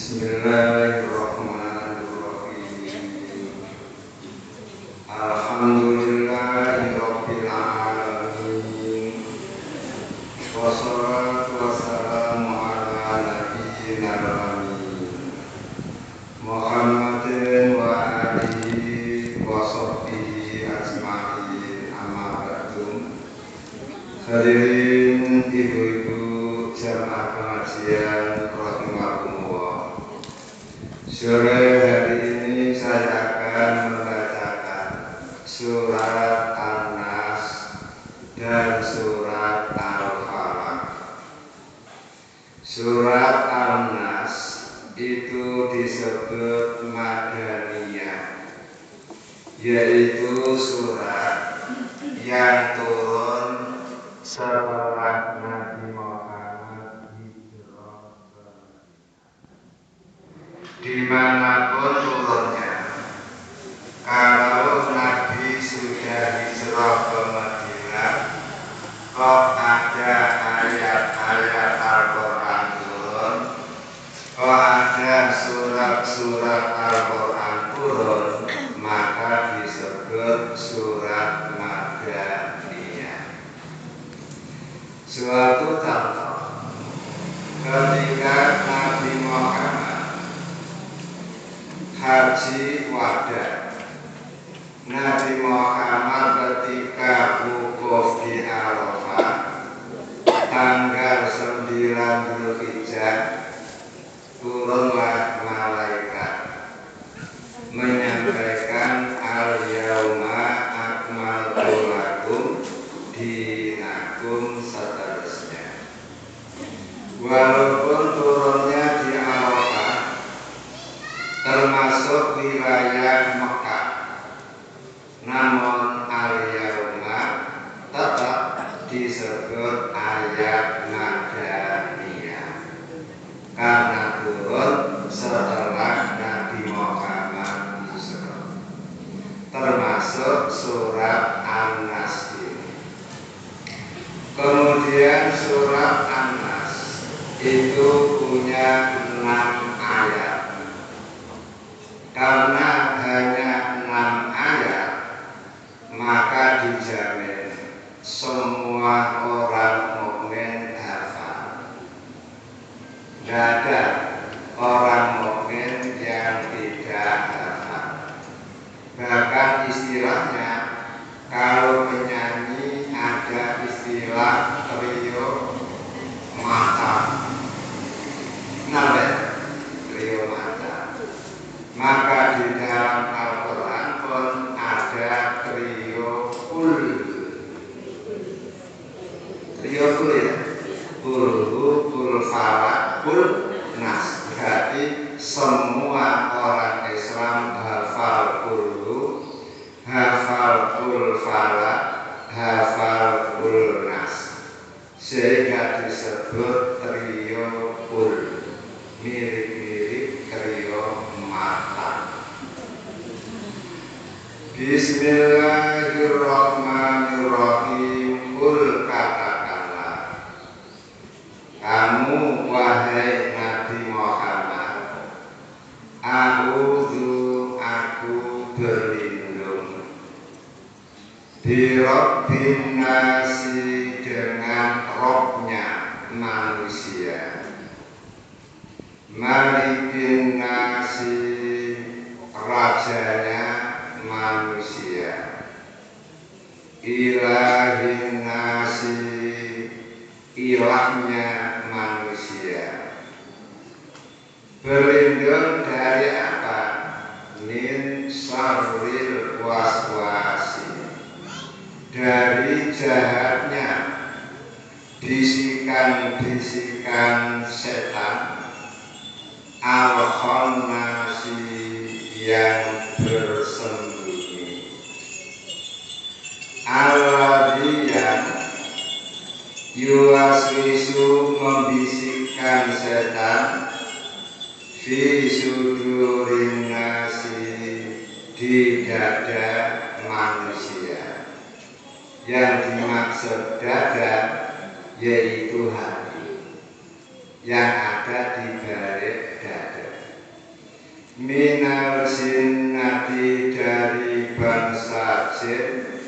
Bismillahirrahmanirrahim. Alhamdulillahirabbil alamin. Wassalatu wassalamu ala nabiyyina Muhammadin wa alihi wa sahbihi ajma'in, amma ba'du. Hadirin ibu-ibu jamaah pengajian rahimakumullah. Sore hari ini saya akan membacakan surat An-Nas dan surat Al-Falaq. Surat An-Nas itu disebut Madaniyah, yaitu surat yang turun setelah Nabi Muhammad hijrah ke Madinah. Dimanapun turunnya, kalau Nabi sudah hijrah ke Madinah, kok ada ayat-ayat Al-Quran turun, kok ada surat-surat Al-Quran turun, maka disebut surat Madaniyah. Suatu contoh, ketika Nabi Muhammad haji wada, Nabi Muhammad ketika wukuf di Arafah tanggal 9 Dzulhijjah, turunlah malaikat menyampaikan al-yauma akmaltu lakum dinakum, seterusnya. Walaupun turunnya di Arafah, termasuk wilayah Mekah, namun al-yauma tetap disebut ayat Madaniyah karena turun setelah Nabi Muhammad hijrah, termasuk surat An-Nas ini. Kemudian surat An-Nas itu punya 6 ayat. Karena hanya 6 ayat, maka dijamin semua orang mukmin hafal. Tidak ada orang mukmin yang tidak hafal. Bahkan istilahnya, kalau penyanyi ada istilah trio mata. Kenapa? Trio mata. Maka di dalam Al-Quran pun ada trio kul. Trio kul ya, kul, kul falaq, kul nas. Berarti semua orang Islam hafal kul, hafal kul falaq, hafal kul nas, sehingga disebut trio kul, mirip-mirip trio mata. Bismillahirrahmanirrahim. Kul, katakanlah, kamu wahai Nabi Muhammad, a'udzu, aku berlindung, birabbin nasi, dengan Robnya manusia, malikin nasi, rajanya manusia, ilahin nasi, ilahnya manusia. Berlindung dari apa? Min syarril waswasi, dari jahatnya bisikan-bisikan setan, al-khannasi, yang bersembunyi, alladzi yang yuwaswisu, membisikkan setan, fi sudurin nasi, di dada manusia. Yang dimaksud dada yaitu hati yang ada di balik dada. minal jinnati dari bangsa jin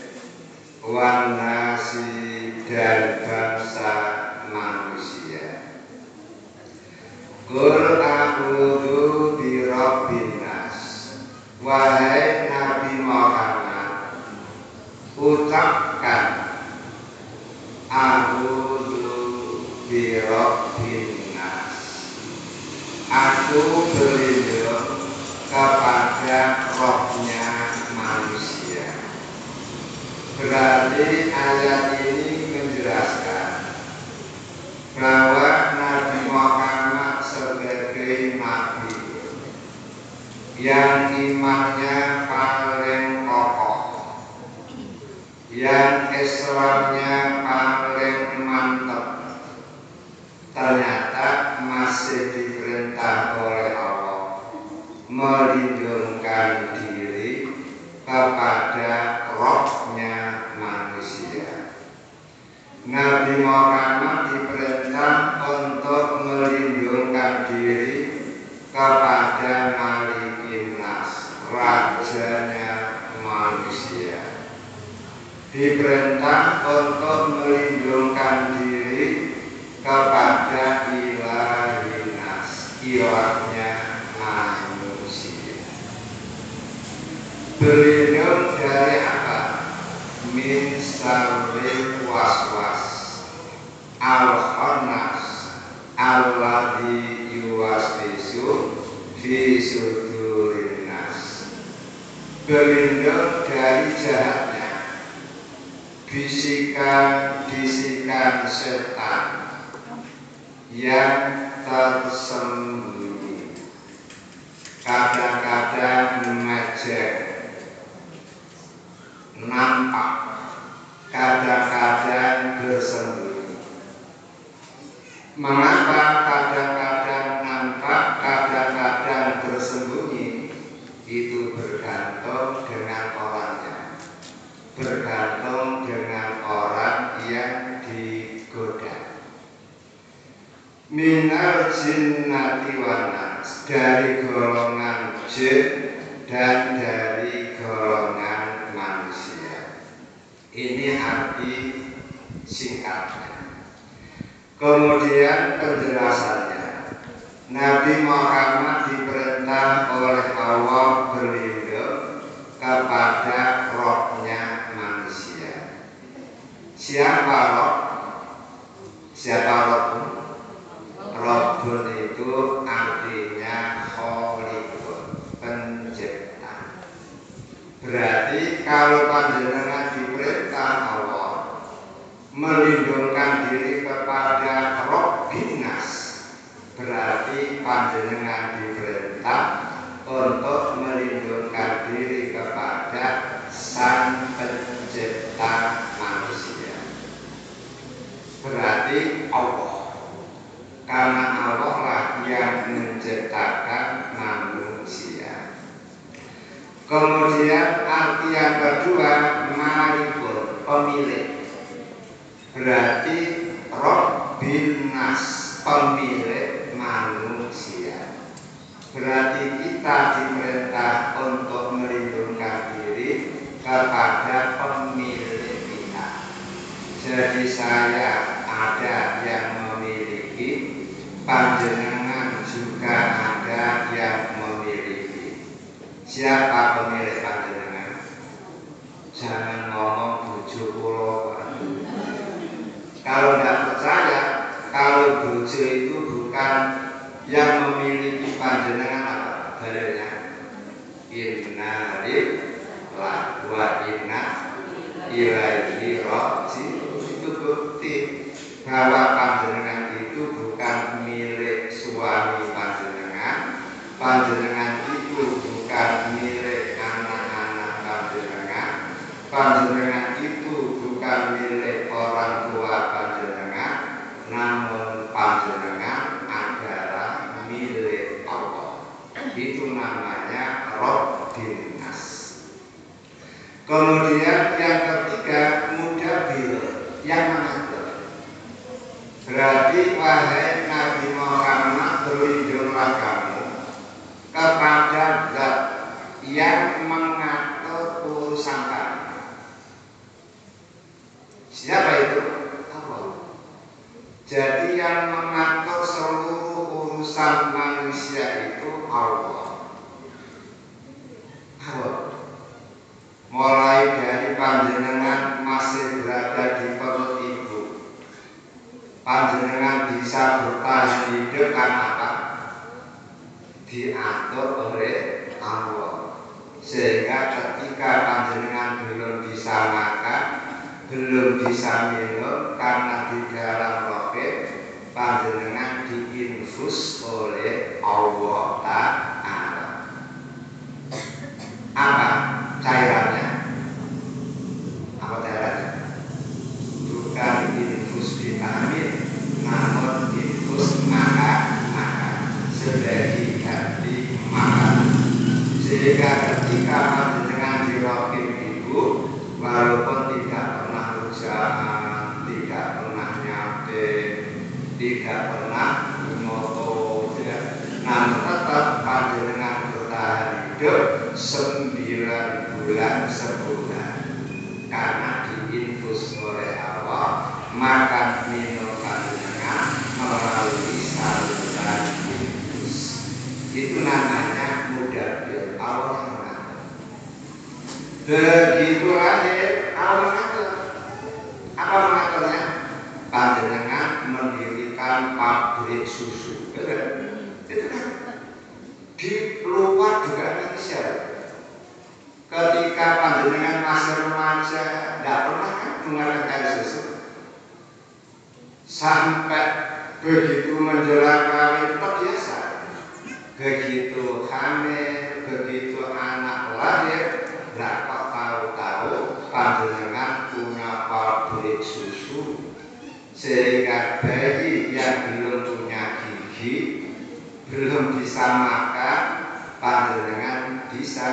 wan nasi dan bangsa manusia. Qul a'udzu bi rabbin nas. Wahai Nabi Muhammad, ucapkan a'udzu bi rabbin nas. Aku berlindung kepada rohnya manusia. Berarti ayat ini menjelaskan bahwa Nabi Muhammad sebagai Nabi yang imannya paling kokoh, yang Islamnya paling mantap, ternyata masih diperintah oleh Allah melindungkan diri kepada rohnya manusia. Nabi Muhammad diperintah untuk melindungkan diri kepada Malikin Nas, rajanya manusia. Diperintah untuk melindungkan diri kepada Ilahin Nas, ilahnya manusia. Berlindung dari apa? Min syarril waswas al-khannas alladzi yuwaswisu fi sudurin nas. Berlindung dari jahatnya bisikan-bisikan setan yang tersembunyi, kadang-kadang mengejek, nampak, kadang-kadang bersembunyi. Mengapa kadang-kadang nampak, kadang-kadang bersembunyi? Itu bergantung dengan orangnya, bergantung dengan orang yang digoda. Minal jinnati wan nas, dari golongan jin dan dari golongan manusia. Ini arti singkatnya. Kemudian penjelasannya, Nabi Muhammad diperintah oleh Allah berlindung kepada rohnya manusia. Siapa roh? Siapa roh? Rabbun itu artinya Khaliqun, pencipta. Berarti kalau panjenengan diperintah Allah melindungkan diri kepada Rabbin Nas, berarti panjenengan diperintah untuk melindungkan diri kepada Sang Pencipta manusia. Berarti Allah, karena Allah lah yang menciptakan manusia. Kemudian arti yang kedua, Malikun, pemilik. Berarti Rabbin Nas, pemilik manusia. Berarti kita diperintah untuk melindungkan diri kepada pemilik kita. Jadi saya ada yang memiliki, panjenengan juga ada yang memiliki. Siapa pemilik panjenengan? Jangan ngomong bojo kula. Kalau tidak percaya, kalau bojo itu bukan yang memiliki panjenengan, apa dalilnya? Inna lillahi wa inna ilaihi raji'un. Itu bukti bahwa panjenengan itu bukan milik suami panjenengan, panjenengan itu bukan milik anak-anak panjenengan, panjenengan itu bukan milik orang tua panjenengan, namun panjenengan adalah milik Allah. Itu namanya Rabbin Nas. Kemudian yang ketiga, mudabbir, yang mengatur. Berarti wahai Nabi Muhammad, berlindunglah kamu kepada Jadi yang mengatur seluruh urusan manusia itu Allah. Mulai dari panjenengan masih berada di perut ibu, panjenengan bisa bertahan hidup karena apa? Diatur oleh Allah. Sehingga ketika panjenengan belum bisa makan, belum bisa minum karena di dalam rohib, panjenengan diinfus oleh Allah Ta'ala. Apa cairannya? Apa cairannya? Bukan infus vitamin, namun infus makan sebagai ganti makan. Sehingga ketika panjenengan di rohib ibu, walaupun tidak pernah ujaran, tidak pernah nyate, tidak pernah moto, namun tetap panjenengan bertahan hidup 9 bulan sebulan karena diinfus oleh Allah. Makan minum panjenengan melalui saluran infus. Itu namanya mudabbir, Allah mengatur. Begitu lahir, Allah mengatur. Apa mengaturnya? Panjenengan mendirikan pabrik susu. Itu kan di luar juga manusia. Ketika panjenengan masih remaja, tidak pernah kan mengenal air susu. Sampai begitu menjelang kawin terbiasa. Begitu hamil, begitu anak lahir, tidak kok tahu-tahu panjenengan punya pabrik susu. Sehingga bayi yang belum punya gigi, belum bisa makan, panjenengan bisa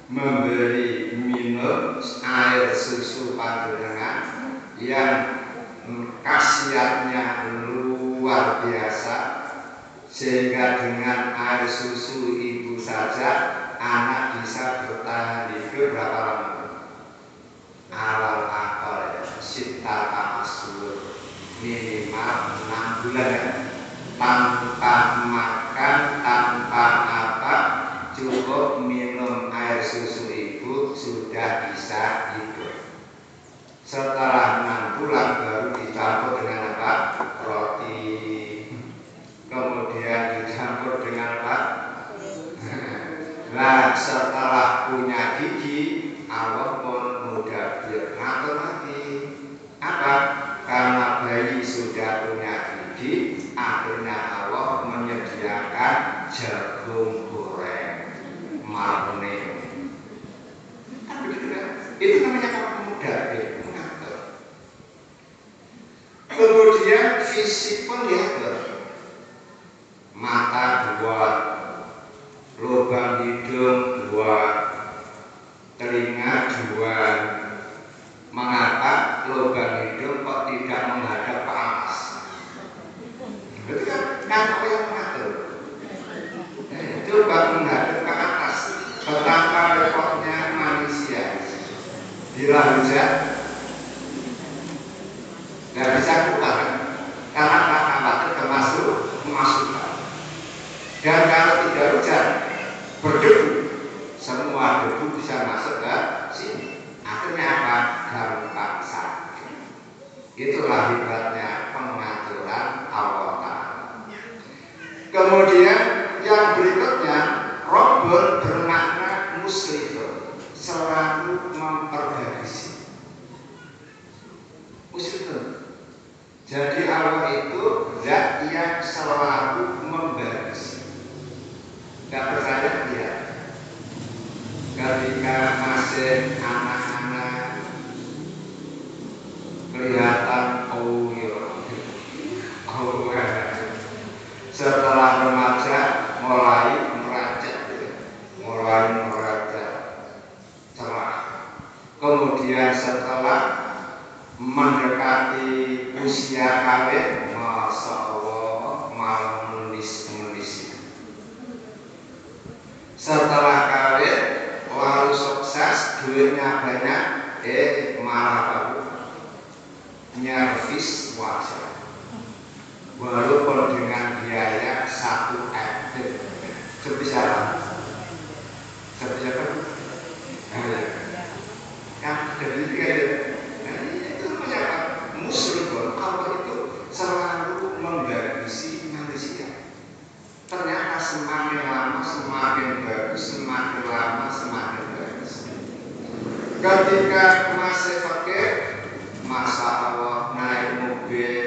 memberi minum air susu panjenengan yang khasiatnya luar biasa. Sehingga dengan air susu ibu saja anak bisa bertahan hidup berapa lama? Awal akal ya, sita tamasur, minimal 6 bulan ya. Tanpa makan, tanpa apa, cukup minum air susu ibu sudah bisa hidup. Setelah 6 bulan baru dicampur dengan apa? Roti. Kemudian dicampur dengan apa? Nah, setelah punya gigi, Allah pun mudabbir ngatur lagi. Apa? Karena bayi sudah punya gigi, akhirnya Allah menyediakan jagung goreng, marne. Kan begitu kan? Itu namanya mudabbir, mengatur. Kemudian fisik pun diatur. Mata 2, lubang hidung 2, telinga 2. Mengapa lubang hidung kok tidak menghadap ke atas? Berarti kan apa yang mengatur? Coba menghadap ke atas. Betapa repotnya manusia. Bila hujan, nggak bisa keluar karena khawatir kemasukan. Dan kalau tidak hujan, berdebu, semua debu bisa masuk ke sini. Akhirnya apa? Gampang sakit. Itulah hebatnya pengaturan Allah Ta'ala. Kemudian yang berikutnya, Rabbun bermakna muslimun, selalu memperbaiki. Muslimun. Jadi Allah itu zat yang selalu membagus. Gak percaya dia. Ketika masih anak-anak kelihatan setelah remaja mulai merajak, cerah. Kemudian setelah mendekati usia kawin, masya Allah malah menulis. Setelah kawin lalu sukses, duitnya banyak, malah baru nyervis wajah. semakin bagus, semakin lama semakin bagus. Ketika masih pakai, Masya Allah naik mobil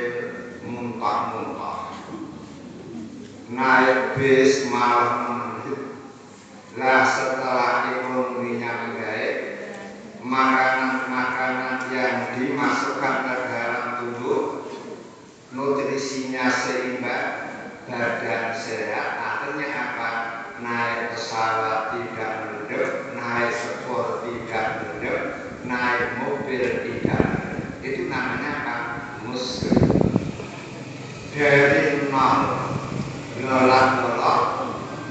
muntah-muntah, naik bis malah menunduk. Lah setelah ekonominya membaik, makanan-makanan yang dimasukkan ke dalam tubuh nutrisinya seimbang, badan sehat, akhirnya apa? Naik pesawat tidak menunduk, naik sepur tidak menunduk, naik mobil tidak menunduk. Itu namanya apa? Muslim. Dari nol, lolak-lolak,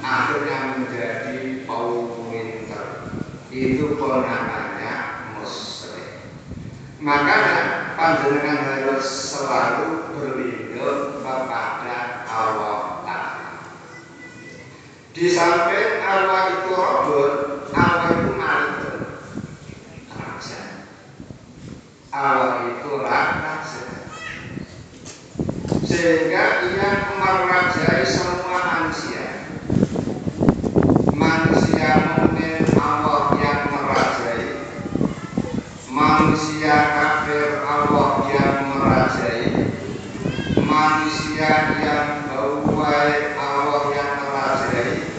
akhirnya menjadi pointer. Itu pun namanya Muslim. Makanya panjenengan harus selalu berlindung kepada Allah Ta'ala. Di samping Allah itu robot, Allah itu malikun, raja. Allah itu raja, sehingga ia merajai semua manusia. Manusia mukmin Allah yang merajai, manusia kafir Allah yang merajai, manusia yang bawai Allah yang merajai,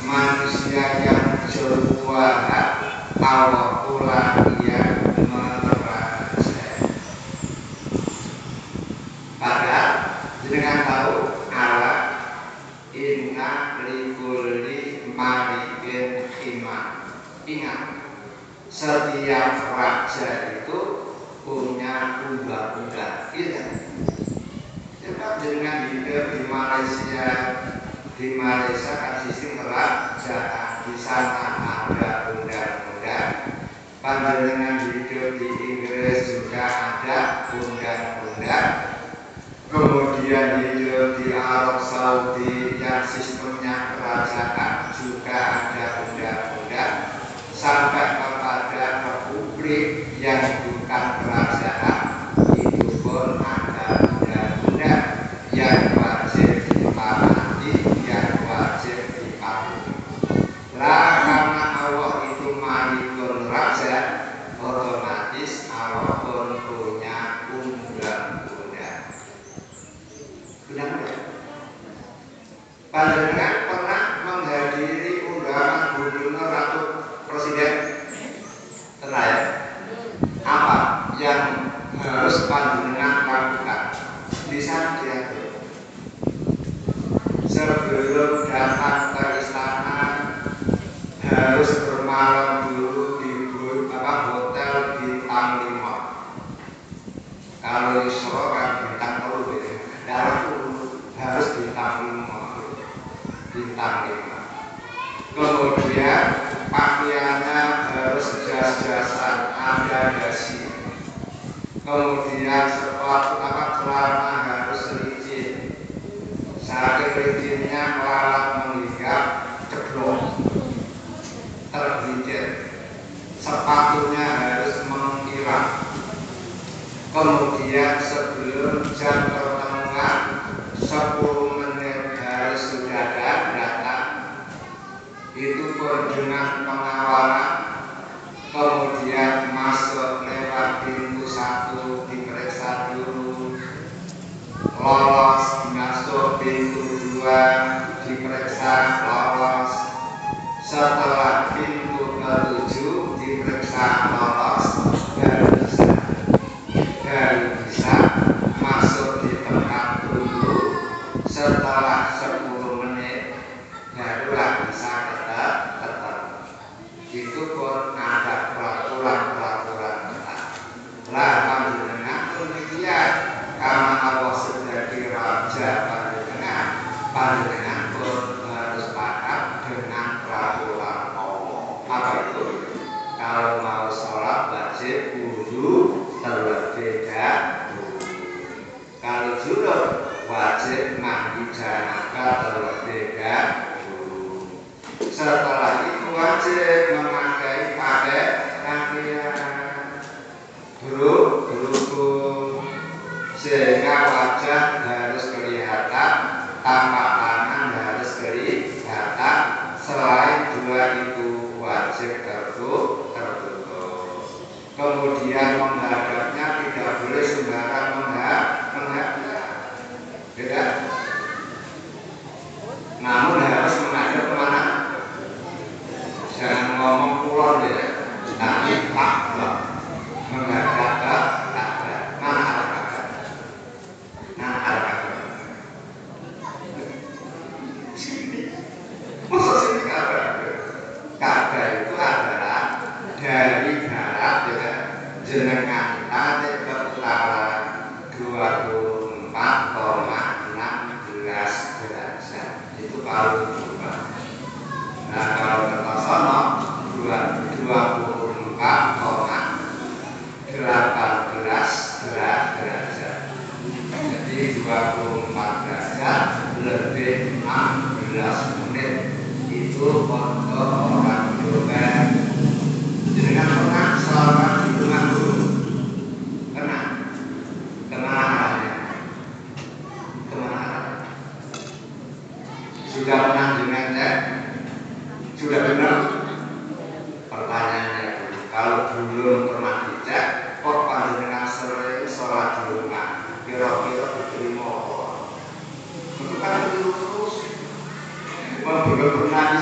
manusia yang jahat Allah pula yang merajai. Padahal dengan tahu Allah inna likulli malikin iman. Ingat, setiap raja itu punya undang-undang. Iya. Coba dengan hidup di Malaysia kan sistem kerajaan, di sana ada undang-undang. Panjenengan hidup di Inggris juga ada undang-undang. Kemudian hidup di Arab Saudi yang sistemnya kerajaan juga ada undang-undang. Sampai kepada republik yang bukan kerajaan itu pun ada undang-undang yang wajib dipahami, yang wajib dipahami. Lah karena Allah itu malikul raja, otomatis Allah pun punya undang-undang. Panjenengan pernah menghadiri undangan gubernur atau presiden? Pernah ya? Apa yang harus panjenengan lakukan? Di sana diatur. Sebelum datang ke istana harus bermalam dulu di hotel bintang 5. Kalau Isra kan bintang 10 ya. Darah harus bintang 5. Kemudian pakaiannya harus jas-jasan, ada dasi. Kemudian celana harus licin. Saking licinnya melarat menghingap, ceblok, tergelincir. Sepatunya harus mengkilap. Kemudian sebelum jam pertemuan 10 menit harus sudah datang. Itu pun dengan pengawalan. Kemudian masuk lewat pintu 1 diperiksa dulu, lolos masuk pintu 2 diperiksa lolos. Setelah pintu ke-7 diperiksa lolos, baru bisa masuk di tempat dulu. Setelah 10 menit barulah bisa ketemu. Itu pun ada peraturan-peraturan ketat. Lah panjenengan demikian, karena Allah sebagai raja panjenengan pun harus paham dengan peraturan Allah. Apa itu? Kalau mau sholat wajib wudu terlebih dahulu. Kalau junub wajib mandi janabah terlebih dahulu. Setelah itu wajib memakai pakaian berhubung, sehingga wajah harus kelihatan, tapak tangan harus kelihatan, selalu wajib tertutup. Kemudian menghadapnya tidak boleh sembarang menghadap, ya. Namun harus menghadap kemana? Jangan ngomong kulon ya, tapi Ka'bah, menghadap ke Ka'bah. Mana arah Ka'bah? Mana arah Ka'bah? Maksud sini Ka'bah? Ka'bah itu adalah dari barat ya, jenengan tarik ke utara 24,16 derajat. Itu kalau coba. Nah kalau ke sono 24,18 derajat. Jadi 24 derajat lebih 16 menit. Itu untuk orang Jombang. Jenengan pernah sholat di rumah dulu? Pernah? Kemana arahnya? Kemana arahnya? Sudah pernah jenengan cek? Sudah benar? Pertanyaannya dulu. Kalau belum pernah dicek, kok panjenengan sering sholat di rumah? Kira-kira diterima apa? Itu kan terus. Belum pernah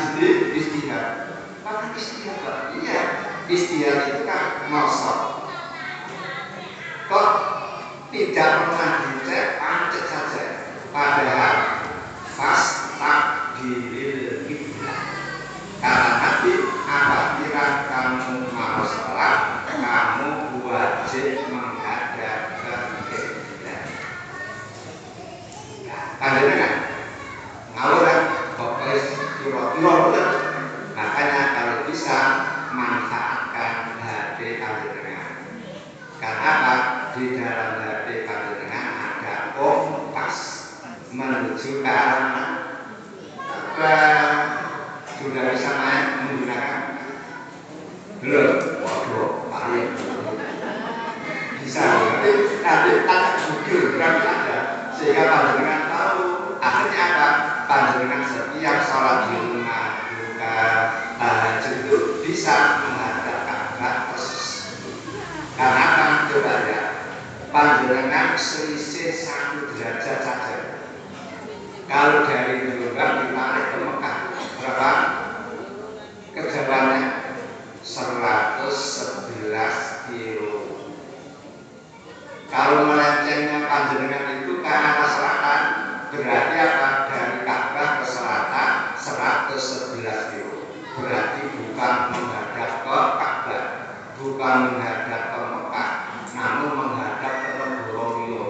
istihad. Maka istihad, iya. Istihad itu kan maksud. Kok tidak pernah dicek, pancet saja. Padahal pas takdiril kiblat. Kata Nabi, apabila kamu mau sholat, kamu wajib menghadap ke kiblat. Panjenengan kan? Ngawur kan? Pokoknya kira-kira. Makanya kalau bisa manfaatkan HP panjenengan. Karena apa? Di dalam HP panjenengan ada kompas menuju ke arah mana? Sudah bisa main menggunakan? Belum? Waduh, paling bisa. Nanti tanya Google berarti ada sehingga panjenengan tahu. Akhirnya apa? Panjenengan setiap sholat di rumah tahajud itu bisa menghadap Ka'bah persis. Karena kan coba ya, panjenengan selisih 1 derajat saja. Kalau dari Jombang ditarik ke Mekah berapa? Kejauhannya 111 kilo. Kalau melencengnya panjenengan itu ke arah selatan, berarti apa? Dari Ka'bah ke selatan 111 kilo. Berarti bukan menghadap ke Ka'bah, bukan menghadap ke Mekah, namun menghadap ke negara liya.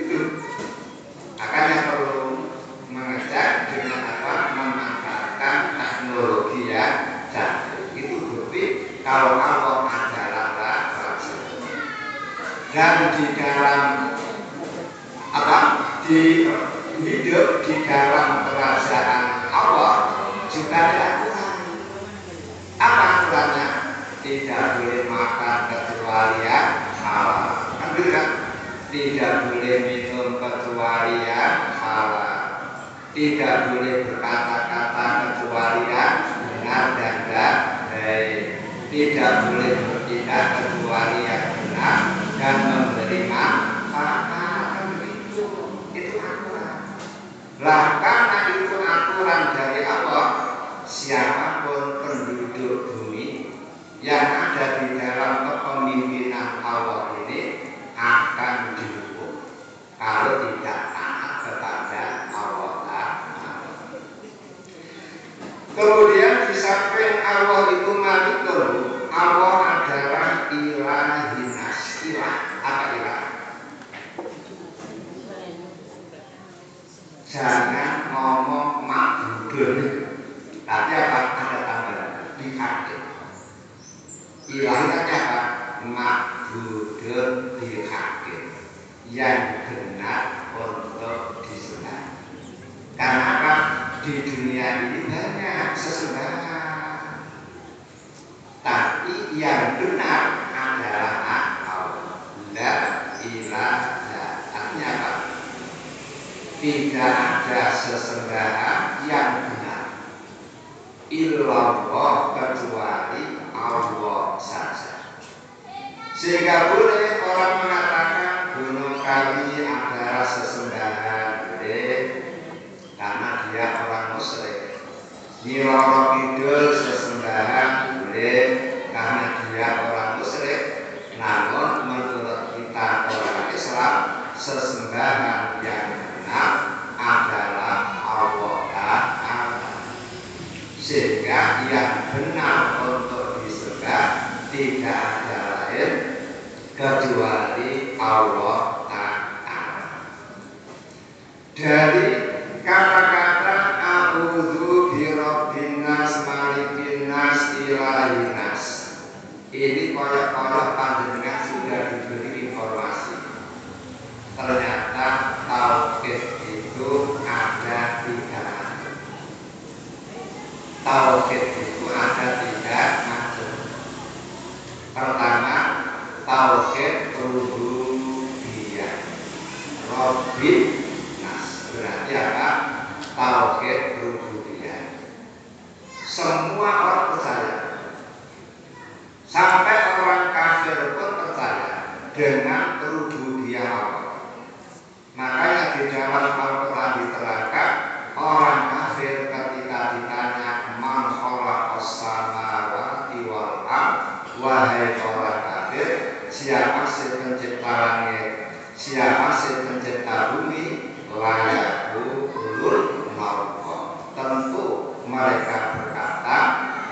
Itu. Makanya perlu mengecek dengan apa? Memanfaatkan teknologi yang canggih. Itu bukti kalau Allah adalah Raja. Dan di dalam apa? Di hidup di dalam kerajaan Allah juga ada aturan. Apa aturannya? Tidak boleh makan kecuali yang halal. Kan betul kan? Tidak boleh minum kecuali yang halal. Tidak boleh berkata-kata kecuali yang benar dan baik. Tidak boleh bertindak kecuali yang benar dan memberi manfaat. Lah karena itu aturan dari Allah, siapapun penduduk bumi yang ada di dalam kepemimpinan Allah ini akan dihukum kalau tidak taat kepada Allah Ta'ala. Kemudian di samping Allah itu malikul, Allah adalah ilahinas. Ilah, apa ilah? Jangan ngomong ma'budun, tapi apa? Ada tambahan bihaqqin. Ilahnya apa? Ma'budun bihaqqin, yang benar untuk disembah. Karena apa? Di dunia ini banyak sesembahan, tapi yang benar adalah Allah. La ilaha. Artinya apa? Tidak ada sesembahan yang benar illallah, kecuali Allah saja. Sehingga boleh orang mengatakan gunung kami adalah sesembahan, boleh, karena dia orang musyrik. Nyiroro Kidul sesembahan, boleh, karena dia orang musyrik. Namun menurut kita orang Islam, sesembahan yang benar adalah Allah Ta'ala. Sehingga yang benar untuk disembah tidak ada lain kecuali Allah Ta'ala. Dari kata-kata a'udzu birabbin nas, malikin nas, ilahin nas, ini koyok-koyok panjenengan sudah diberi informasi. Ternyata tauhid itu ada 3 macam. Tauhid itu ada 3 macam. Pertama, tauhid rububiyah, Rabbin nas. Berarti apa? Tauhid rububiyah. Semua orang percaya, sampai orang kafir pun percaya dengan rububiyah Allah. Makanya di dalam Al-Quran diterangkan, orang kafir ketika ditanya man khalaqas samawati wal ardh, wahai orang kafir, siapa sih pencipta langit, siapa sih pencipta bumi, layaqulun Allah. Tentu mereka berkata,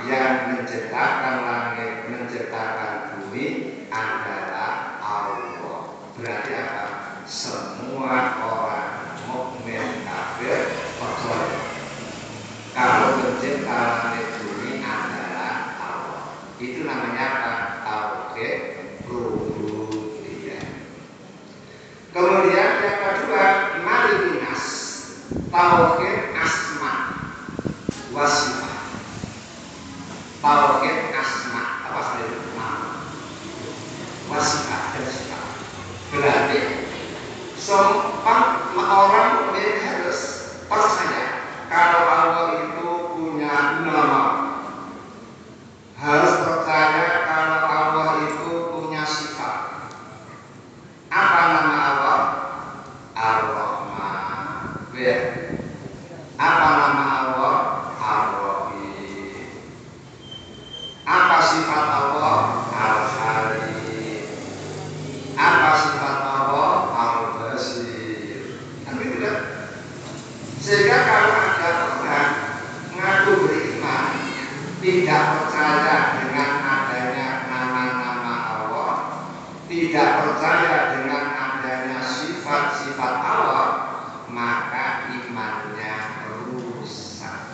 yang menciptakan langit, menciptakan bumi adalah Allah. Berarti apa? Semua orang mukmin kafir percaya kalau pencipta langit bumi adalah Allah. Itu namanya apa? Tauhid rububiyah. Kemudian yang kedua, malikin nas, tauhid asma wa sifat. Tauhid asma, apa saja nama, wa sifat dan sifat. Berarti semua orang mukmin harus percaya kalau Allah itu punya nama, harus percaya kalau Allah itu punya sifat. Apa nama Allah? Ar-Rahman. Apa nama Allah? Ar-Rahim. Apa sifat Allah? Al-Halim. Apa sifat Allah? Al-Basir. Kan gitu kan? Sehingga kalau ada orang ngaku beriman, tidak percaya dengan adanya nama-nama Allah, tidak percaya dengan adanya sifat-sifat Allah, maka imannya rusak.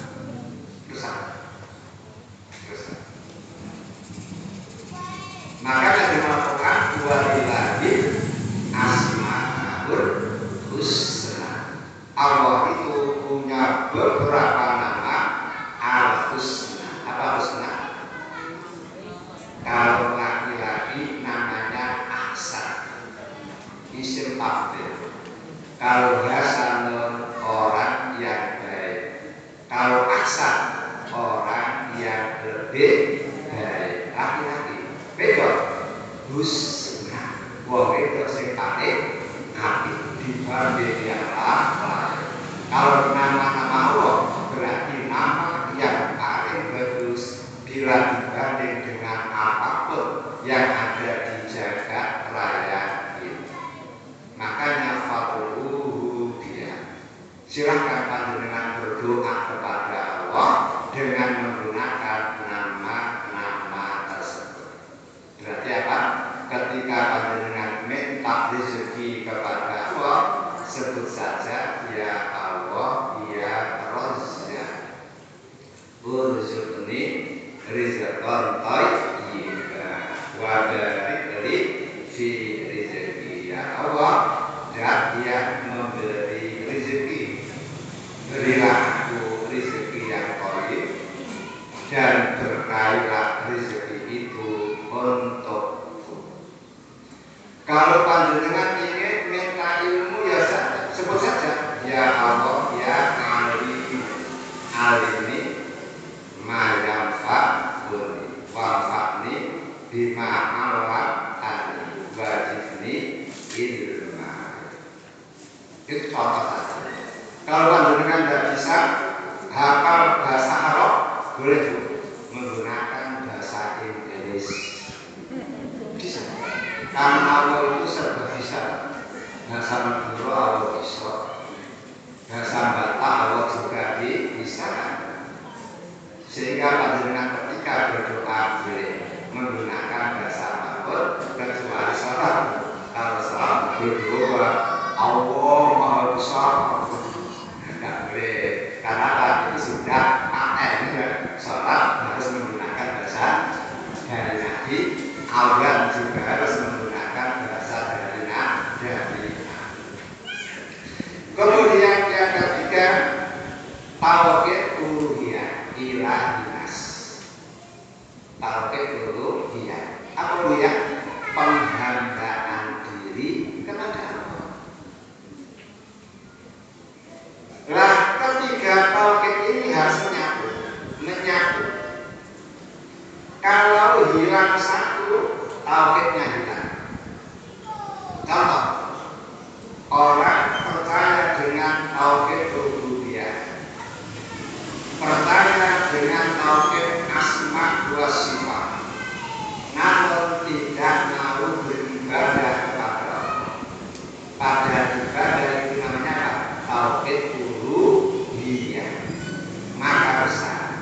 Makanya dilakukan walillahi asmaul husna. Allah itu punya beberapa nama al-husna. Apa husna? Kalau laki-laki namanya Ahsan, isim tafdhil. Kalau Hasanun, orang yang baik. Kalau Ahsan, orang yang lebih baik. Laki-laki beda husna, wong itu sing paling apik dibanding yang lain. Kalau nama-nama Allah berarti nama yang paling bagus bila dibanding dengan apapun yang ada di jagat raya ini. Makanya fatuhu dia. Silahkan panjenengan berdoa kepada Allah dengan menggunakan nama-nama tersebut. Berarti apa? Ketika panjenengan minta rezeki kepada Allah, sebut saja ya Allah, ya Razzaq, urzuqni rizqan thayyiban wa barik li fi rizqi. Ya Allah, dan dia memberi rezeki, berilah aku rezeki yang thayyib dan berkailah rezeki itu untukku. Kalau panjenengan ingin minta ilmu, ya sebut saja ya Allah, ya alim, alimi ma tauhid uluhiyah ilahinas. Tauhid uluhiyah apa uluhiyah? Penghambaan diri kepada Allah. Lah ketiga tauhid ini harus menyatu. Kalau hilang satu, tauhidnya hilang. Contoh, orang percaya dengan tauhid rububiyah, percaya dengan tauhid asma wa sifat, namun tidak mau beribadah kepada Allah. Padahal ibadah itu namanya apa? Tauhid uluhiyah. Maka besar.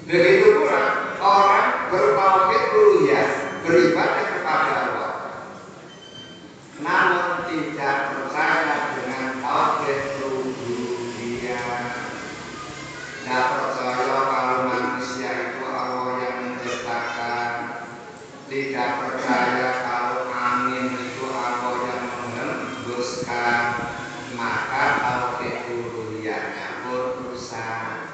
Begitu pula orang bertauhid uluhiyah, beribadah kepada Allah, namun tidak percaya dengan tauhid rububiyah. Tidak percaya kalau manusia itu Allah yang menciptakan, tidak percaya kalau angin itu Allah yang menghembuskan, maka tauhid uluhiyahnya pun rusak.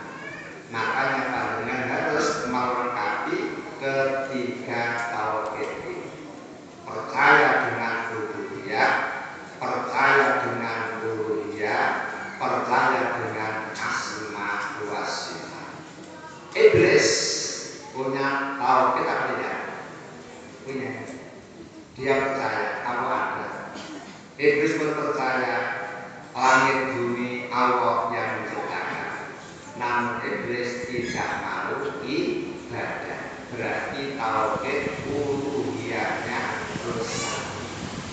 Makanya panjenengan harus melengkapi ketiga tauhid ini. Percaya dengan rububiyah, percaya dengan uluhiyah, percaya dengan asma wa sifat. Iblis punya tauhid apa tidak? Punya. Dia percaya Allah ada. Iblis pun percaya langit bumi Allah yang menciptakan. Namun iblis tidak mau ibadah. Berarti tauhid uluhiyahnya rusak.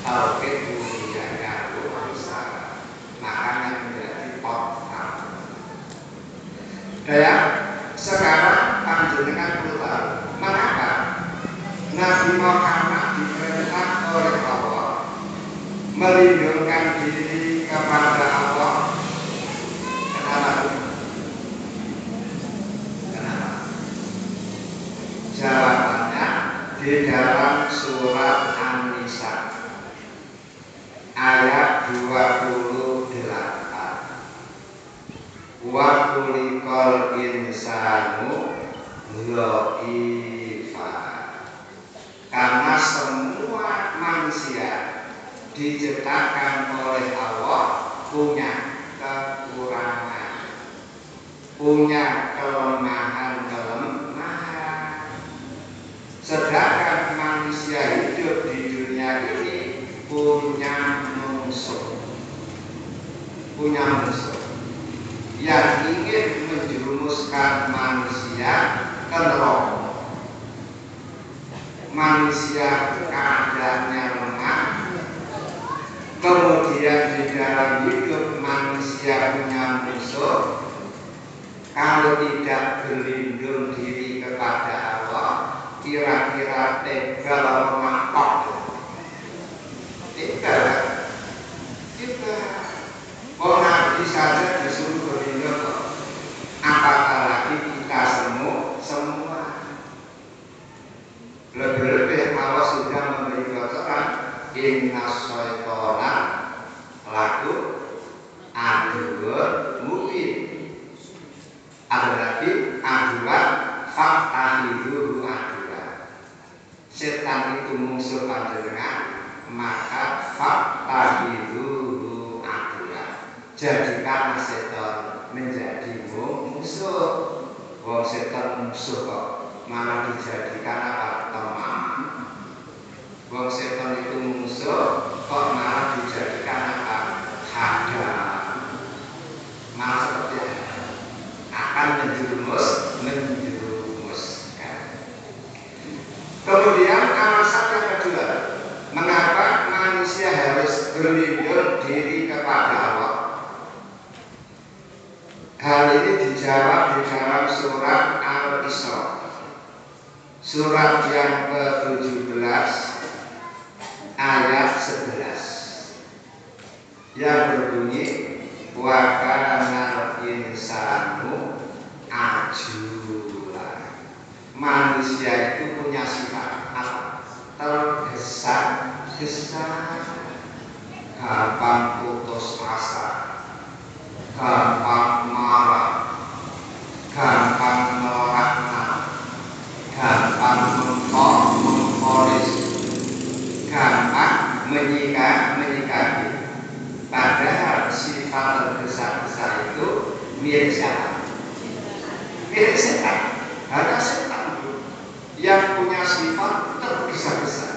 Tauhid uluhiyahnya rusak. Makanya menjadi total. Dan sekarang panjenengan perlu tahu mengapa Nabi Muhammad diperintah oleh Allah melindungkan diri kepada Allah. Kenapa? Jawabannya di dalam surat An-Nisa ayat 28. Wa khuliqal insanu dhaifa. Karena semua manusia diciptakan oleh Allah punya kekurangan, punya kelemahan. Sedangkan manusia hidup di dunia ini punya musuh yang ingin menjerumuskan manusia ke neraka. Manusia keadaannya lemah, kemudian di dalam hidup manusia punya musuh. Kalau tidak berlindung diri kepada Allah, kira-kira tega memampok. Tega. Oh, Nabi saja disuruh berlindung, apakah lagi kita semua. Lebih-lebih Allah sudah memberi bocoran, inna syaitana lakum aduwwun mubin. Ada lagi aduan faktahiduhu aduan. Setan itu musuh panjenengan, maka faktahiduhu aduan. Jadikan setan menjadi musuh. Wong setan musuh kok malah dijadikan apa? Teman. Wong setan itu musuh kok malah dijadikan apa? Hadam. Malah seperti apa? Akan menjerumuskan. Kemudian alasan yang kedua, mengapa manusia harus berlindung diri kepada Allah? Hal ini dijawab di dalam surat Al-Isra, surat yang ke-17 ayat 11 yang berbunyi wa kana insanu ajula. Manusia itu punya sifat apa? Tergesa-gesa, gampang putus asa, gampang marah, tergesa-gesa itu mirip siapa? Mirip setan. Karena setan itu yang punya sifat tergesa-gesa.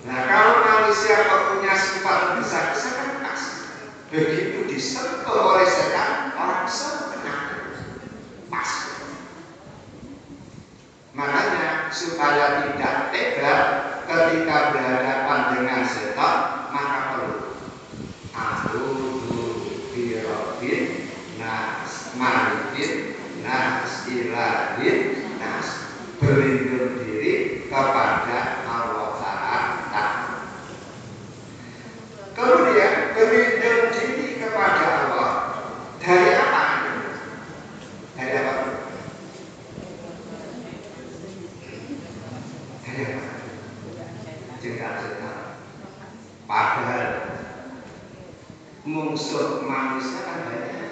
Nah, kalau manusia punya sifat tergesa-gesa kan pas. Begitu disentuh oleh setan, langsung kena. Pas. Makanya supaya tidak tega ketika berhadapan dengan setan, maka perlu a'udzu birabbil nas, malikin nas, ilahin nas, berlindung diri kepada Allah Ta'ala. Kemudian berlindung diri kepada Allah dari apa? Dari apa? Dari apa? Cerita-cerita. Padahal musuh manusia kan banyak.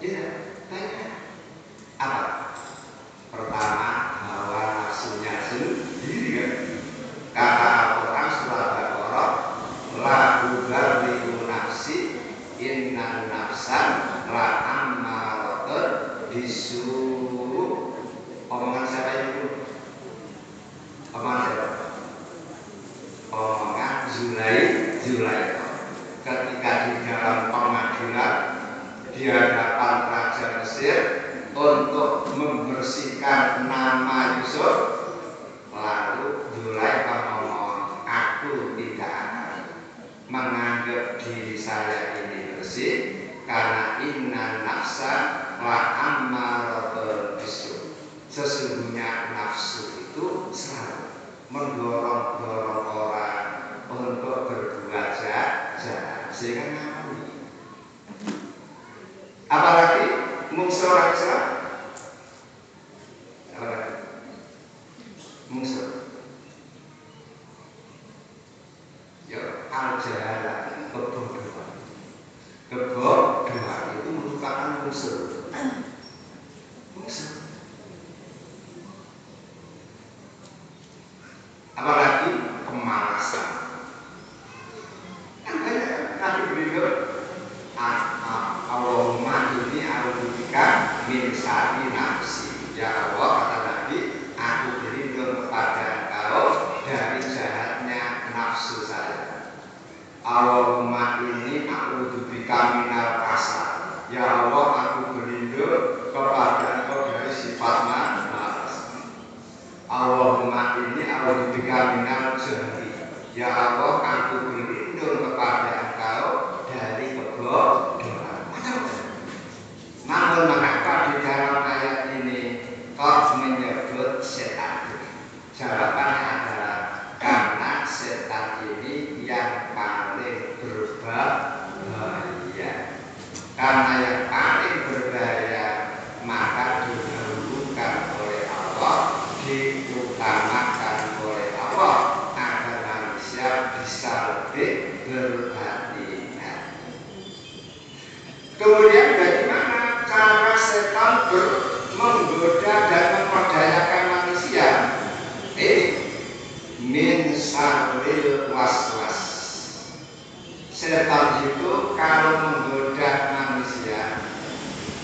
Ya, banyak. Apa? Pertama, hawa nafsunya sendiri kan. Kata Al-Quran surah Baqarah, la ubarri'u nafsi innan nafsan la ammaratun bisu'. Omongan siapa itu? Omongan siapa? Omongan Zulaikha. Ketika di dalam pengadilan di hadapan Raja Mesir untuk membersihkan nama Yusuf, lalu Zulaikha ngomong, aku tidak akan menganggap diri saya ini bersih karena inna nafsa la ammaratun bisu'. Sesungguhnya nafsu itu selalu mendorong orang untuk berbuat jahat sehingga ngakui. Apalagi musuh orang Islam, apalagi musuh ya al-jahalah, kebodohan itu merupakan musuh. Apalagi kemalasan. Kan banyak Nabi beliau, Allahumma inni a'udzubika min syarri nafsi. Ya Allah, kata Nabi, aku berlindung kepada Engkau dari jahatnya nafsu saya. Allahumma inni a'udzubika minal kasal. Ya Allah, aku berlindung kepada Engkau dari sifat malas. Allahumma inni a'udzubika minal jahli. Ya Allah, aku berlindung kepada Engkau dari kebodohan. Namun mengapa di dalam ayat ini kau menyebut setan? Jawabannya adalah karena setan ini yang paling berbahaya. Karena yang paling berbahaya maka didahulukan oleh Allah, diutamakan oleh Allah agar manusia bisa lebih berhati-hati. Kemudian bagaimana cara setan menggoda dan memperdayakan manusia? Min syarril waswas. Setan itu kalau menggoda manusia,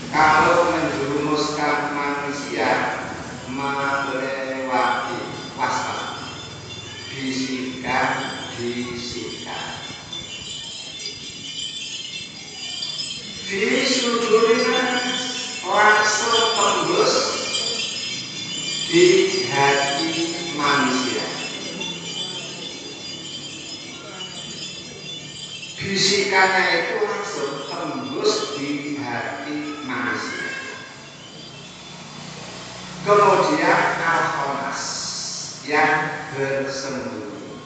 kalau menjerumuskan manusia melewati waswas, bisikan disudurnya langsung tembus di hati manusia. Bisikannya itu langsung tembus di hati manusia. Kemudian al-khanas yang bersembunyi,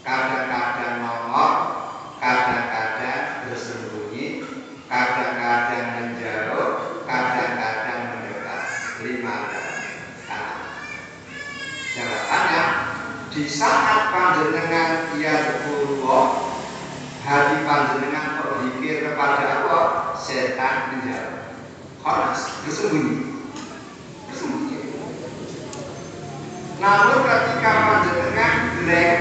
kadang-kadang nongol, kadang-kadang bersembunyi, kadang-kadang menjauh, kadang-kadang mendekat. 5 jawabannya, di saat panjenengan yadhkurullah, hati panjenengan berzikir kepada Allah, setan menjauh. Khanas, bersembunyi. Namun ketika panjenengan blank,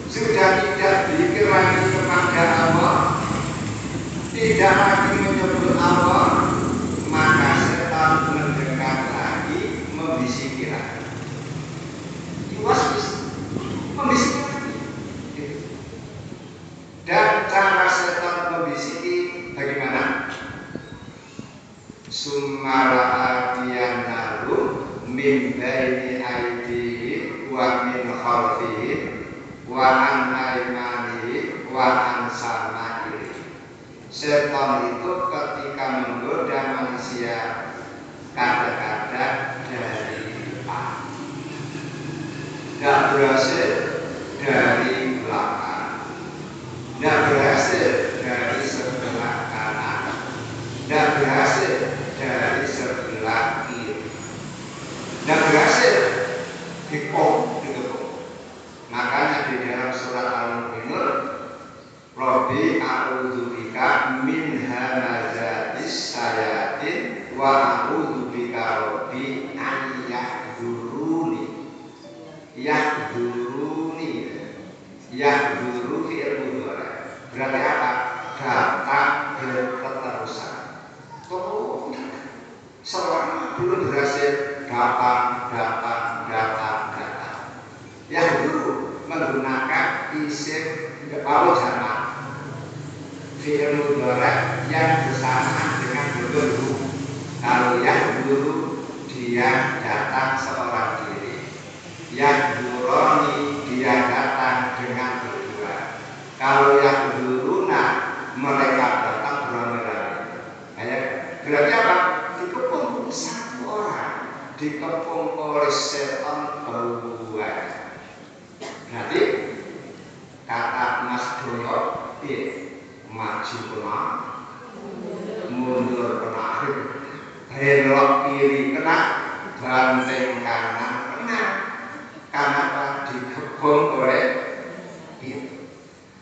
sudah tidak berzikir lagi kepada Allah, tidak lagi menyebut Allah, maka setan mendekat lagi, membisiki lagi. Iwas membisiki lagi. Dan cara setan membisiki bagaimana? Sumara atiyannahu min baini aydihim wa min khalfihim wa an aymanihim wa an samaihim. Setan itu ketika menggoda manusia kadang-kadang dari depan, tidak berhasil dari belakang, tidak berhasil dari sebelah kanan, tidak berhasil dari sebelah kiri, tidak berhasil dikepung. Makanya di dalam surat Al-Mu'minun, Rabbi a'udzubika min hamazatis sayatin wa a'udzubika Rabbi an yahduruni. Yahduru fi'il mudhari. Berarti apa? Datang berketerusan. Selama belum berhasil datang. Yahduru menggunakan isim awal jamak fi'il mudhari yang bersamaan dengan bentuk. Kalau yahduru dia datang seorang diri, yahduroni dia datang dengan berdua. Kalau yahduruna mereka datang beramai-ramai. Berarti apa? Dikepung satu orang, dikepung oleh setan banyak. Berarti kata Mas Doyo, maju kena, mundur kena, belok kiri kena, banteng kanan kena. Karena dikepung oleh itu.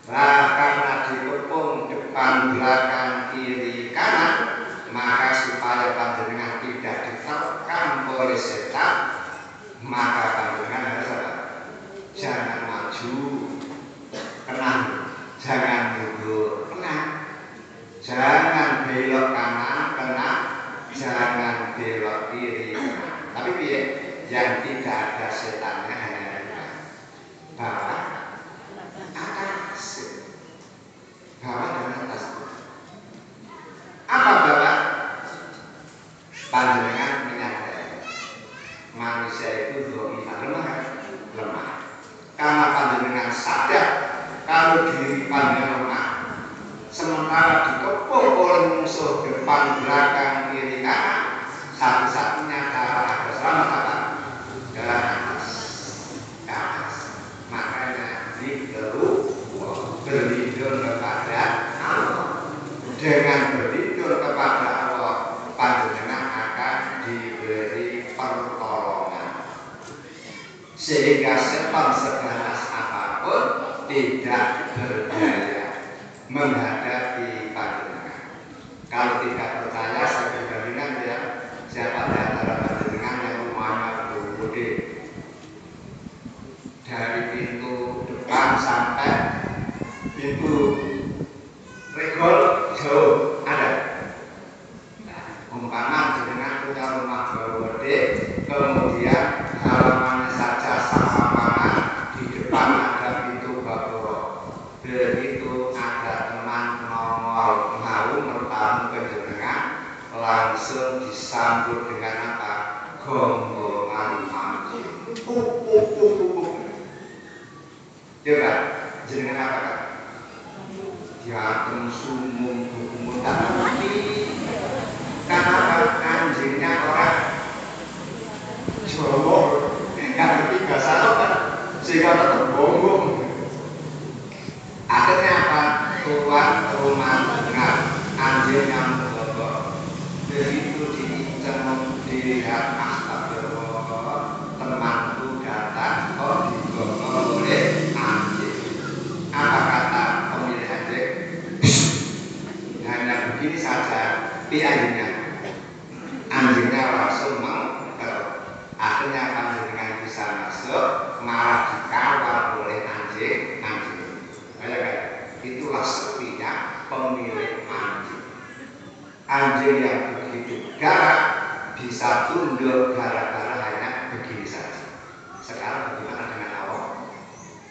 Karena dikepung depan, belakang, kiri, kanan, maka supaya panjenengan tidak diterkam oleh setan, maka panjenengan harus apa? Jangan maju, kena. Jangan mundur, kena. Jangan belok kanan, kena. Jangan belok kiri, kena. Tapi yang tidak ada setannya hanya bawah, atas. Bawah dan atas. Apa bawah? Panjenengan menyadari manusia itu lemah. Karena panjenengan sadar kalau diri panjenengan lemah, sementara dikepung oleh musuh depan, belakang, kiri, kanan, satu-satunya cara agar selamat apa? Jalan ke atas. Makanya berlindung kepada Allah. Dengan berlindung kepada Allah, panjenengan akan diberi pertolongan. Sehingga setan seganas apapun tidak berdaya menghadapi panjenengan. Kalau tidak percaya, saya perbandingkan ya, siapa di antara panjenengan yang rumahnya gede, dari pintu depan sampai pintu regol jauh ada. Umpama jenengan punya rumah gede, kemudian halamannya saja sama pangan, di depan ada pintu gapura. Begitu ada teman nongol mau bertamu ke jenengan, langsung disambut dengan apa? Gonggongan mati. Coba jenengan apa kan? Diatem sumum hukum tapi karena anjingnya orang Jawa nggak ngerti bahasa kan, sehingga tetap bonggong. Akhirnya apa? Tuan rumah dengar anjing yang bonggong. Begitu diinjak dilihat, astagfirullah, temanku datang, digonggong oleh anjing. Apa kata pemilik anjing? Hanya begini saja, anjingnya langsung akhirnya panjenengan bisa masuk, malah dikawal oleh anjing. Kayak itulah sepinya pemilik anjing. anjing yang begitu galak bisa tunduk gara-gara hanya begini saja. Sekarang bagaimana dengan Allah?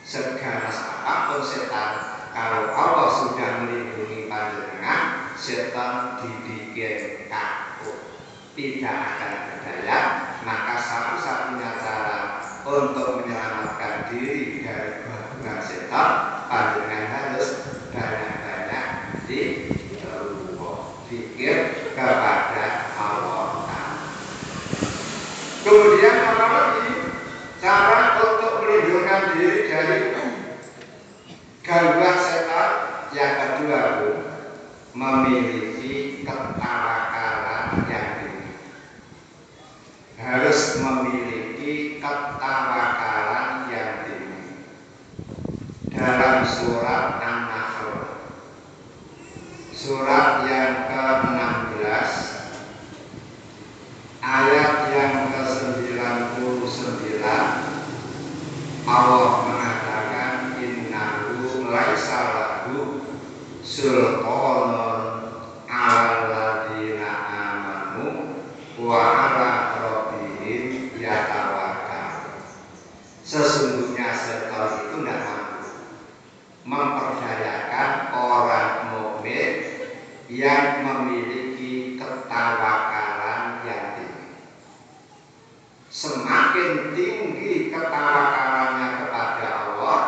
Seganas apapun setan, kalau Allah sudah melindungi panjenengan, setan dibikin takut, tidak akan berdaya. Maka satu-satunya cara untuk menyelamatkan diri dari gabungan setan, panjenengan harus banyak-banyak berpikir kepada Allah. Kemudian apa lagi? Cara untuk melindungi diri dari gangguan setan yang kedua, Bu, memiliki ketawakalan yang tinggi. Harus memiliki ketawakalan yang tinggi. Dalam surat An-Nahl, surat yang ke-16, ayat yang ke-99, Allah mengatakan innahu laisa lahu sultanun 'alal ladzina amanu wa 'ala rabbihim yatawakkalun. Sesungguhnya setan itu tidak mampu memperdayakan orang mukmin yang memiliki ketawakalan yang tinggi. Semakin tinggi ketawakalannya kepada Allah,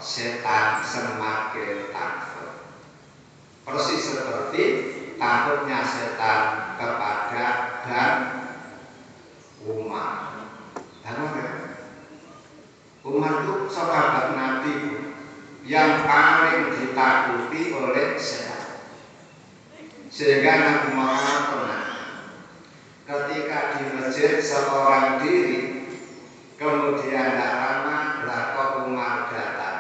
setan semakin takut. Persis seperti takutnya setan kepada Dan Umar. Umar itu sahabat Nabi yang paling ditakuti oleh setan. Sehingga Nabi Muhammad pernah ketika di masjid seorang diri, kemudian tidak lama kok Umar datang.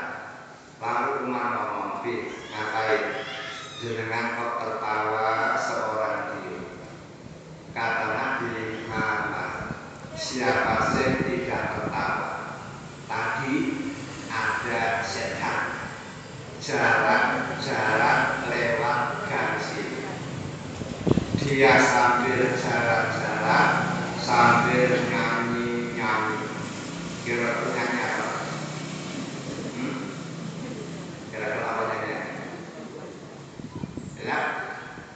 Lalu Umar ngomong, ngapain? Jenengan kok tertawa seorang diri? Kata Nabi Muhammad, siapa sih tidak tertawa? Tadi ada setan jalan-jalan lewat gang sini. Dia sambil jalan-jalan, sambil nyanyi-nyanyi. Kira-kira nyanyi apa? Kira-kira apa nyanyi? Ya.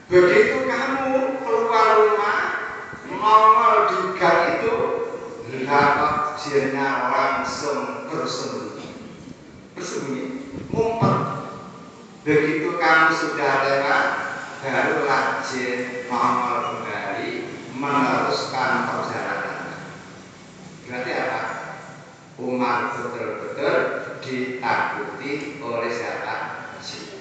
Begitu kamu keluar rumah, nongol di gang itu, lihat jinnya langsung bersembunyi, ngumpet. Begitu kamu sudah lewat, barulah jin nongol kembali meneruskan perjalanan. Berarti apa? Umar betul-betul ditakuti oleh siapa? Jin.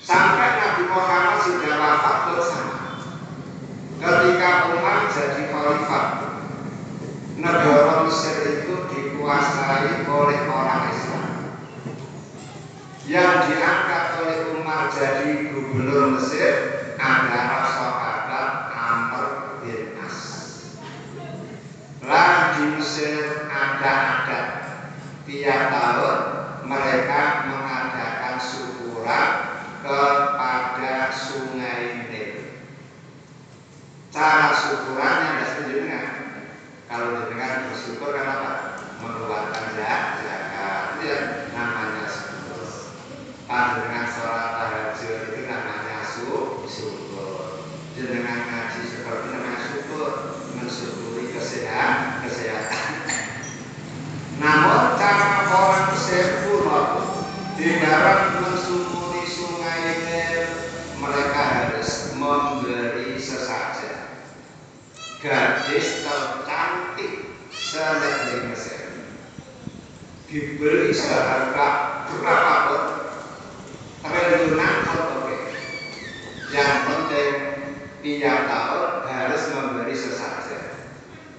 Sampai Nabi Muhammad sudah wafat bersama. Ketika Umar jadi khalifah, negara Mesir itu dikuasai oleh orang Islam. Yang diangkat oleh Umar jadi gubernur Mesir adalah sahabat Amr bin As. Lah di Mesir ada adat tiap tahun mereka mengadakan syukuran kepada Sungai Nil. Cara syukurannya tidak setuju dengan kalau dengan bersyukur kan apa? Mengeluarkan zakat, itu namanya syukur. Dengan sholat tahajud itu namanya syukur. Dengan ngaji seperti namanya syukur, mensyukuri kesehatan. Namun cara orang Mesir kuno di dalam mensyukuri Sungai Nil, mereka harus memberi sesajen. Gadis tercantik se-negeri Mesir diberi seharga berapapun, triliunan atau yang penting tiap tahun harus memberi sesajen.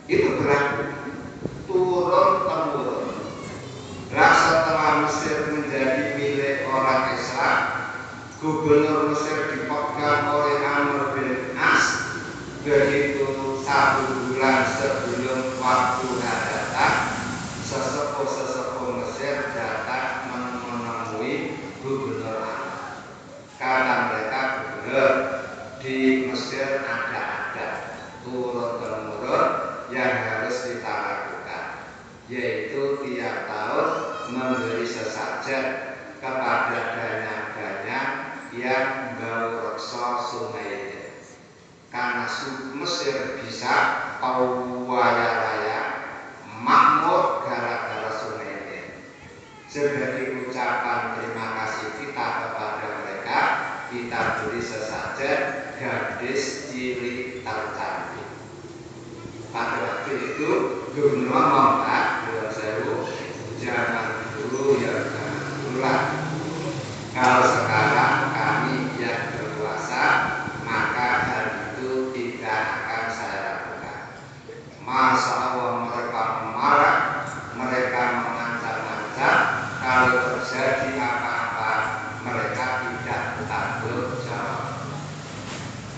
Itu berlaku turun-temurun. Nah, setelah Mesir menjadi milik orang Islam, gubernur Mesir dipegang oleh Amr bin As. Begitu 1 bulan sebelum waktu datang, sesepuh-sesepuh Mesir datang menemui gubernur Amr. Kata mereka, gubernur, di Mesir ada turun-temurun yang harus kita lakukan, yaitu tiap tahun memberi sesajen kepada danyang-danyang yang bau reksa sungai ini. Karena Mesir bisa kaya raya makmur gara-gara sungai ini. Sebagai ucapan terima kasih kita kepada mereka, kita beri sesajen gadis cilik tercantik. Pada waktu itu Gubernur Muhammad jangan dulu ya jangan dulu lah. Kalau sekarang kami yang berkuasa, maka hal itu tidak akan saya lakukan. Masya Allah, mereka marah, mereka mengancam-ancam. Kalau terjadi apa-apa, mereka tidak tanggung jawab.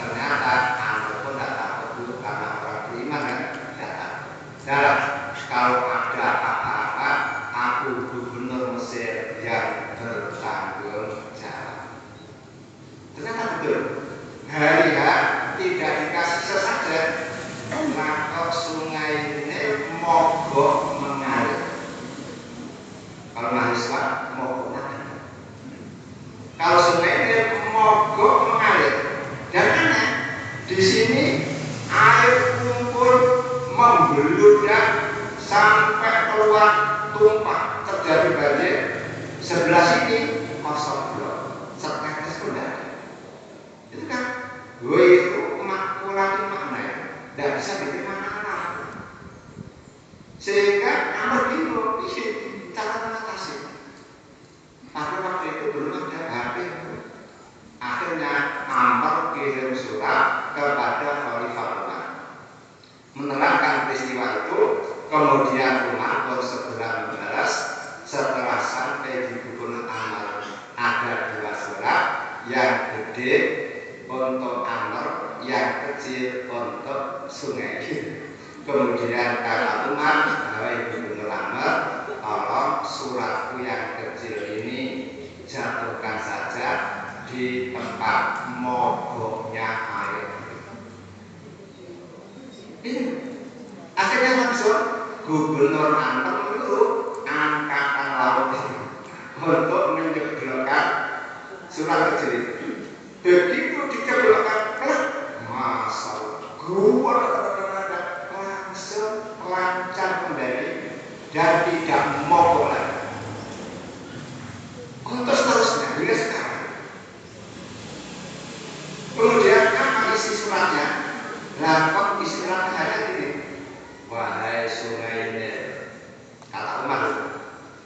Ternyata Amr pun tidak takut dulu karena orang beriman kan, tidak takut. Dan kalau ada apa-apa, aku gubernur Mesir yang bertanggung jawab. Ternyata betul. Hari H tidak dikasih sesajen, maka sungai ini mogok mengalir. Kalau mahasiswa mogok mengalir. Kalau sungai ini mogok mengalir. Dan aneh, di sini air kumpul membludak sampai keluar tumpah terjadi banjir. Sebelah sini kosong blok, setetes pun tidak ada. Itu kan, itu makulatin maknanya, tidak bisa diterima anak-anak. Sehingga Amr bingung, cara mengatasi. Tapi waktu itu belum ada HP. Akhirnya Amr kirim surat kepada Khalifah Umar menerangkan peristiwa itu. Kemudian Umar pun segera membalas. Setelah sampai di Gubernur Amr ada dua surat, yang gede untuk Amr, yang kecil untuk sungai. Kemudian kata Umar, "Wahai Gubernur Amr, tolong suratku yang kecil ini jatuhkan saja di tempat mogoknya air." Akhirnya langsung Gubernur Amr itu angkatan laut untuk menjeblokkan surat kecil itu. Begitu dijeblokkan, masya Allah, langsung lancar kembali dan tidak mogok lagi. Terus-terusnya hingga sekarang. Kemudian apa isi suratnya? Kok isi suratnya hanya ini? Wahai sungai ini, kata Umar,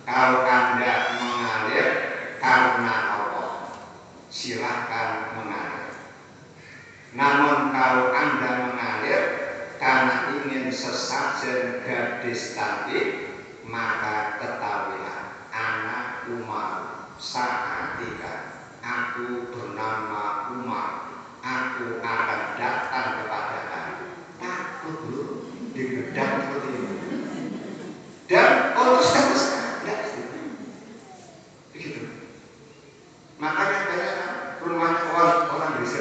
kalau Anda mengalir karena Allah, silahkan mengalir. Namun kalau Anda mengalir karena ingin sesajen gadis cantik, maka ketahuilah, anak Umar sa'atika, aku bernama Umar, aku akan datang kepada kamu. Takut dulu digedang seperti ini. Dan terus begitu. Makanya banyak rumahnya orang bisa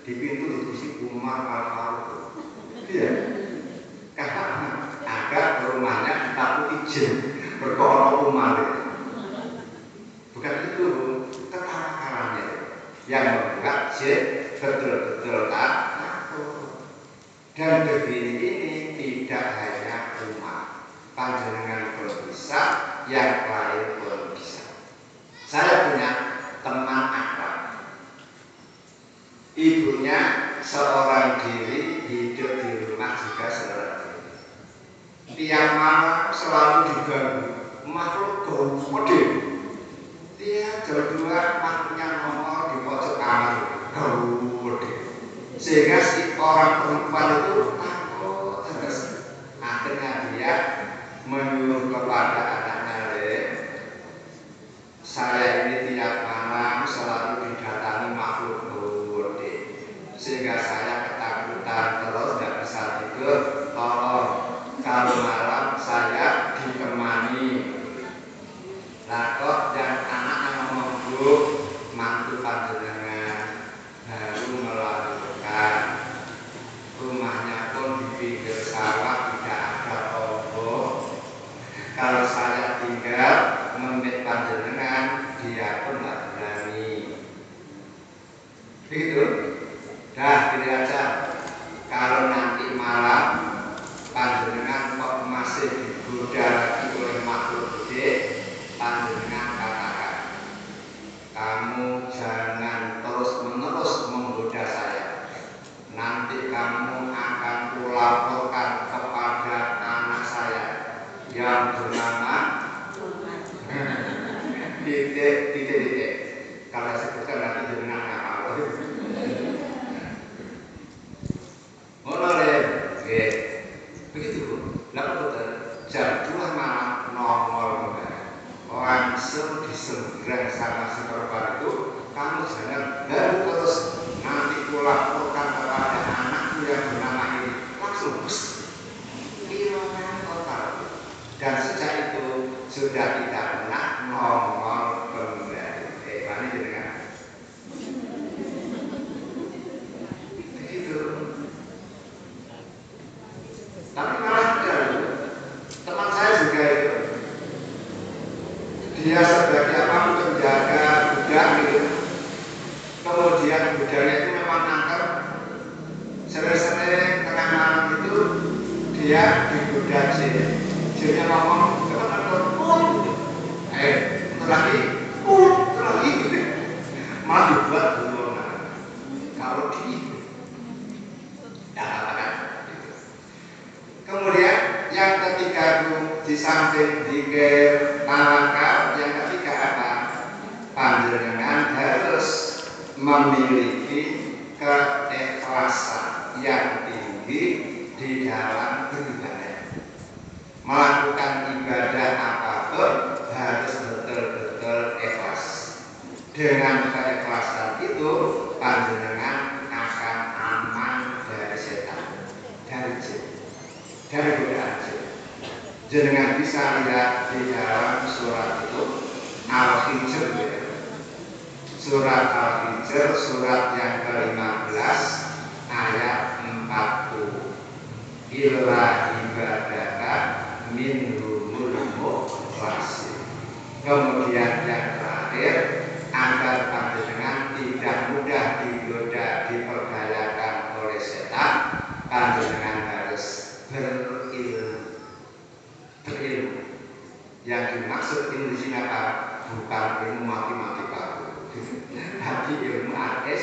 di pintu ditulis Umar Al-Faruq. Iya. Karena agar rumahnya ditaruh izin berkorok Umar. Bukan itu ketakarannya yang membuat betul-betul takut. Dan begini ini tidak hanya Umar, panjenengan pun bisa, yang lain pun bisa. Saya punya teman akrab, ibunya seorang diri, hidup di rumah juga seorang diri. Tiap malam selalu diganggu makhluk gede. Dia berdua makhluknya nongol di pojok kamar gede. Sehingga si orang perempuan itu takut terus. Akhirnya dia menyuruh kepada anaknya, saya ini tiap malam selalu didatangi makhluk gede, sehingga saya ketakutan terus tidak bisa tidur. Tolong kalau malam saya ditemani. Lah kok dan anaknya ngomong, "Bu, mantu panjenengan baru Begitu. Dah gini aja. Kalau nanti malam panjenengan kok masih digoda lagi oleh makhluk gede, panjenengan katakan, kamu jangan terus-menerus menggoda saya. Nanti kamu akan kulaporkan kepada anak saya yang bernama titik. Kalau sebutkan nanti jenengan apa? Monolen, begitu. Lalu betul, jam 2 malam nongol langsung disembrang sama si perempuan itu. Kamu jangan baru terus nanti kulaporkan kepada anakku yang bernama ini. Langsung hilang total. Dan sejak itu sudah tidak pernah nongol kembali. Mana jenengan? Begitu. Tapi malah ada teman saya juga itu. Dia sebagai penjaga gudang gitu. Kemudian gudangnya itu memang angker. Sering-sering tengah malam itu dia di gudang sini. Dia ngomong, teman-teman, lagi, gitu. Malah dibuat buronan. Kalau di ya katakan gitu. Kemudian yang ketiga itu di samping zikir tawakal, yang ketiga apa? Panjenengan harus memiliki keikhlasan yang tinggi di dalam beribadah. Melakukan ibadah apapun harus betul-betul ikhlas. Dengan keikhlasan itu panjenengan akan aman dari setan, dari jin, dari godaan jin. Jenengan bisa lihat di dalam surat itu Al-Hijr, surat Al-Hijr, surat yang ke-15 ayat 40. Illa ibadaka minhumul mukhlasin. Kemudian yang terakhir, agar panjenengan tidak